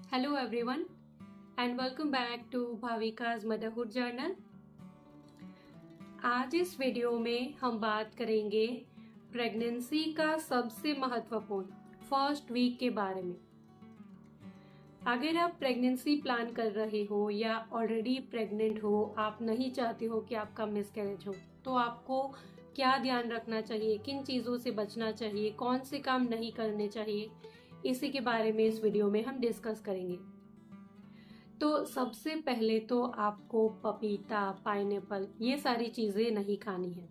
Hello everyone and welcome back to Bhavika's motherhood journal. आज इस video में हम बात करेंगे प्रेगनेंसी का सबसे महत्वपूर्ण फर्स्ट वीक के बारे में। अगर आप प्रेगनेंसी प्लान कर रहे हो या ऑलरेडी प्रेग्नेंट हो, आप नहीं चाहते हो कि आपका मिसकैरेज हो, तो आपको क्या ध्यान रखना चाहिए, किन चीज़ों से बचना चाहिए, कौन से काम नहीं करने चाहिए, इसी के बारे में इस वीडियो में हम डिस्कस करेंगे। तो सबसे पहले तो आपको पपीता, पाइनएप्पल ये सारी चीज़ें नहीं खानी है।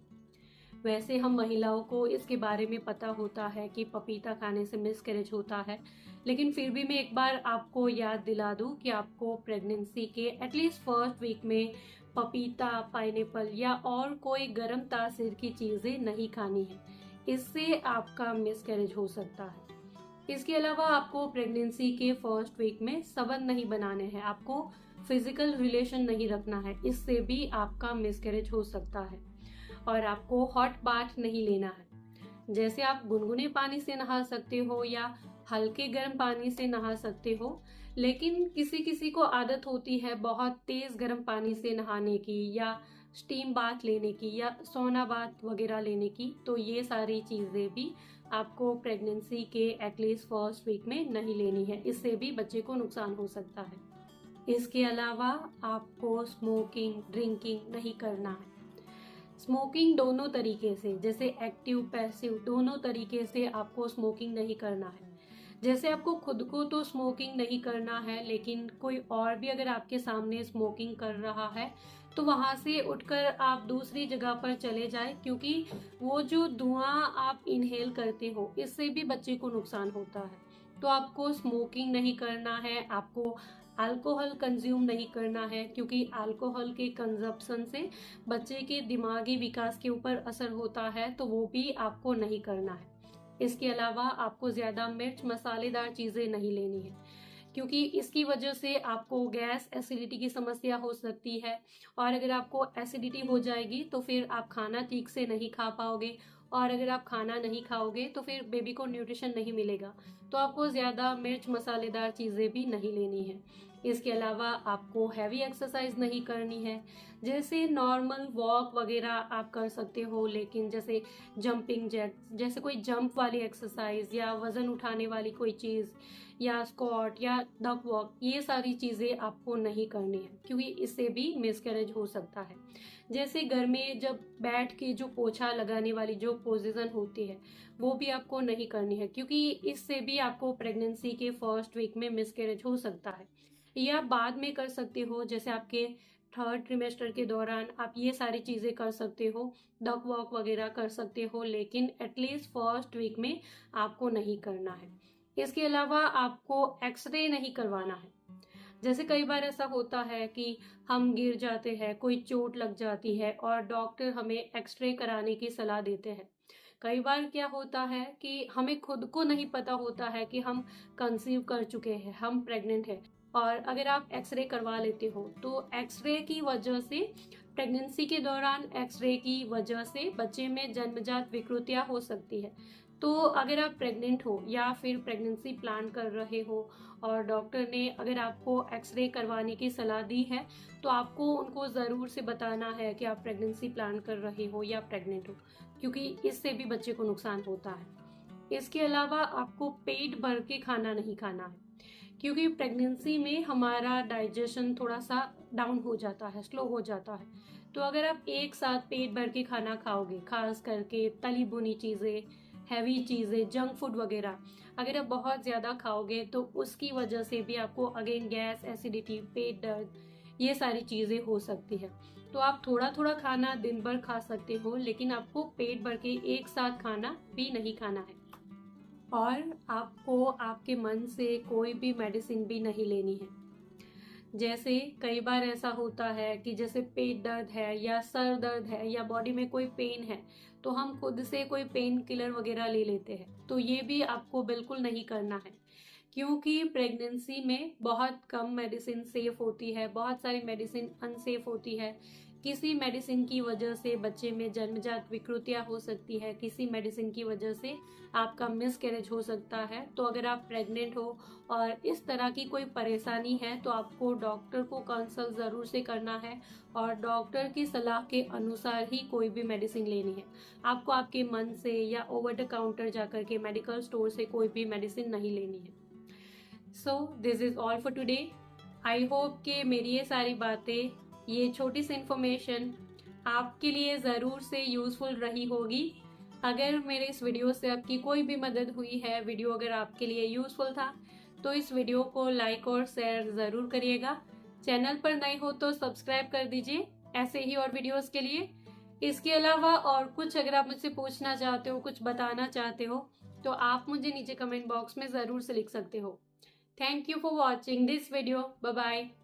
वैसे हम महिलाओं को इसके बारे में पता होता है कि पपीता खाने से मिसकैरेज होता है, लेकिन फिर भी मैं एक बार आपको याद दिला दूं कि आपको प्रेगनेंसी के एटलीस्ट फर्स्ट वीक में पपीता, पाइनएप्पल या और कोई गर्म तासीर की चीज़ें नहीं खानी है। इससे आपका मिसकैरेज हो सकता है। इसके अलावा आपको प्रेगनेंसी के फर्स्ट वीक में संबंध नहीं बनाने हैं, आपको फिजिकल रिलेशन नहीं रखना है, इससे भी आपका मिसकैरेज हो सकता है। और आपको हॉट बाथ नहीं लेना है। जैसे आप गुनगुने पानी से नहा सकते हो या हल्के गर्म पानी से नहा सकते हो, लेकिन किसी किसी को आदत होती है बहुत तेज गर्म पानी से नहाने की या स्टीम बाथ लेने की या सोना बाथ वगैरह लेने की। तो ये सारी चीज़ें भी आपको प्रेगनेंसी के एटलीस्ट फर्स्ट वीक में नहीं लेनी है, इससे भी बच्चे को नुकसान हो सकता है। इसके अलावा आपको स्मोकिंग, ड्रिंकिंग नहीं करना है। स्मोकिंग दोनों तरीके से, जैसे एक्टिव, पैसिव, दोनों तरीके से आपको स्मोकिंग नहीं करना है। जैसे आपको खुद को तो स्मोकिंग नहीं करना है, लेकिन कोई और भी अगर आपके सामने स्मोकिंग कर रहा है तो वहां से उठकर आप दूसरी जगह पर चले जाए, क्योंकि वो जो धुआं आप इनहेल करते हो इससे भी बच्चे को नुकसान होता है। तो आपको स्मोकिंग नहीं करना है, आपको अल्कोहल कंज्यूम नहीं करना है, क्योंकि अल्कोहल के कंजप्शन से बच्चे के दिमागी विकास के ऊपर असर होता है, तो वो भी आपको नहीं करना है। इसके अलावा आपको ज्यादा मिर्च मसालेदार चीजें नहीं लेनी है, क्योंकि इसकी वजह से आपको गैस, एसिडिटी की समस्या हो सकती है। और अगर आपको एसिडिटी हो जाएगी तो फिर आप खाना ठीक से नहीं खा पाओगे, और अगर आप खाना नहीं खाओगे तो फिर बेबी को न्यूट्रिशन नहीं मिलेगा। तो आपको ज्यादा मिर्च मसालेदार चीजें भी नहीं लेनी है। इसके अलावा आपको हैवी एक्सरसाइज नहीं करनी है। जैसे नॉर्मल वॉक वगैरह आप कर सकते हो, लेकिन जैसे जंपिंग जैक्स, जैसे कोई जंप वाली एक्सरसाइज या वजन उठाने वाली कोई चीज़ या स्क्वाट या डक वॉक, ये सारी चीज़ें आपको नहीं करनी है, क्योंकि इससे भी मिसकैरेज हो सकता है। जैसे घर में जब बैठ के जो पोछा लगाने वाली जो पोजीशन होती है वो भी आपको नहीं करनी है, क्योंकि इससे भी आपको प्रेगनेंसी के फर्स्ट वीक में मिसकैरेज हो सकता है। या बाद में कर सकते हो, जैसे आपके थर्ड ट्रिमेस्टर के दौरान आप ये सारी चीज़ें कर सकते हो, डक वॉक वगैरह कर सकते हो, लेकिन एटलीस्ट फर्स्ट वीक में आपको नहीं करना है। इसके अलावा आपको एक्सरे नहीं करवाना है। जैसे कई बार ऐसा होता है कि हम गिर जाते हैं, कोई चोट लग जाती है और डॉक्टर हमें एक्सरे कराने की सलाह देते हैं। कई बार क्या होता है कि हमें खुद को नहीं पता होता है कि हम कंसीव कर चुके हैं, हम प्रेग्नेंट हैं। और अगर आप एक्सरे करवा लेते हो तो एक्सरे की वजह से, प्रेगनेंसी के दौरान एक्सरे की वजह से बच्चे में जन्मजात विकृतियां हो सकती है। तो अगर आप प्रेग्नेंट हो या फिर प्रेगनेंसी प्लान कर रहे हो और डॉक्टर ने अगर आपको एक्सरे करवाने की सलाह दी है, तो आपको उनको ज़रूर से बताना है कि आप प्रेगनेंसी प्लान कर रहे हो या प्रेग्नेंट हो, क्योंकि इससे भी बच्चे को नुकसान होता है। इसके अलावा आपको पेट भर के खाना नहीं खाना है, क्योंकि प्रेगनेंसी में हमारा डाइजेशन थोड़ा सा डाउन हो जाता है, स्लो हो जाता है। तो अगर आप एक साथ पेट भर के खाना खाओगे, खास करके तली भुनी चीज़ें, हैवी चीज़ें, जंक फूड वगैरह अगर आप बहुत ज़्यादा खाओगे तो उसकी वजह से भी आपको अगेन गैस, एसिडिटी, पेट दर्द, ये सारी चीज़ें हो सकती है। तो आप थोड़ा थोड़ा खाना दिन भर खा सकते हो, लेकिन आपको पेट भर के एक साथ खाना भी नहीं खाना है। और आपको आपके मन से कोई भी मेडिसिन भी नहीं लेनी है। जैसे कई बार ऐसा होता है कि जैसे पेट दर्द है या सर दर्द है या बॉडी में कोई पेन है, तो हम खुद से कोई पेन किलर वगैरह ले लेते हैं। तो ये भी आपको बिल्कुल नहीं करना है, क्योंकि प्रेगनेंसी में बहुत कम मेडिसिन सेफ होती है, बहुत सारी मेडिसिन अनसेफ होती है। किसी मेडिसिन की वजह से बच्चे में जन्मजात विकृतियां हो सकती है, किसी मेडिसिन की वजह से आपका मिसकैरेज हो सकता है। तो अगर आप प्रेग्नेंट हो और इस तरह की कोई परेशानी है तो आपको डॉक्टर को कंसल्ट ज़रूर से करना है और डॉक्टर की सलाह के अनुसार ही कोई भी मेडिसिन लेनी है। आपको आपके मन से या ओवर द काउंटर जाकर के मेडिकल स्टोर से कोई भी मेडिसिन नहीं लेनी है। So this is all for today. I hope कि मेरी ये सारी बातें, ये छोटी सी इन्फॉर्मेशन आपके लिए ज़रूर से यूज़फुल रही होगी। अगर मेरे इस वीडियो से आपकी कोई भी मदद हुई है, वीडियो अगर आपके लिए यूज़फुल था, तो इस वीडियो को लाइक और शेयर ज़रूर करिएगा। चैनल पर नए हो तो सब्सक्राइब कर दीजिए ऐसे ही और वीडियोस के लिए। इसके अलावा और कुछ अगर आप मुझसे पूछना चाहते हो, कुछ बताना चाहते हो, तो आप मुझे नीचे कमेंट बॉक्स में ज़रूर से लिख सकते हो। Thank you for watching this video. Bye bye.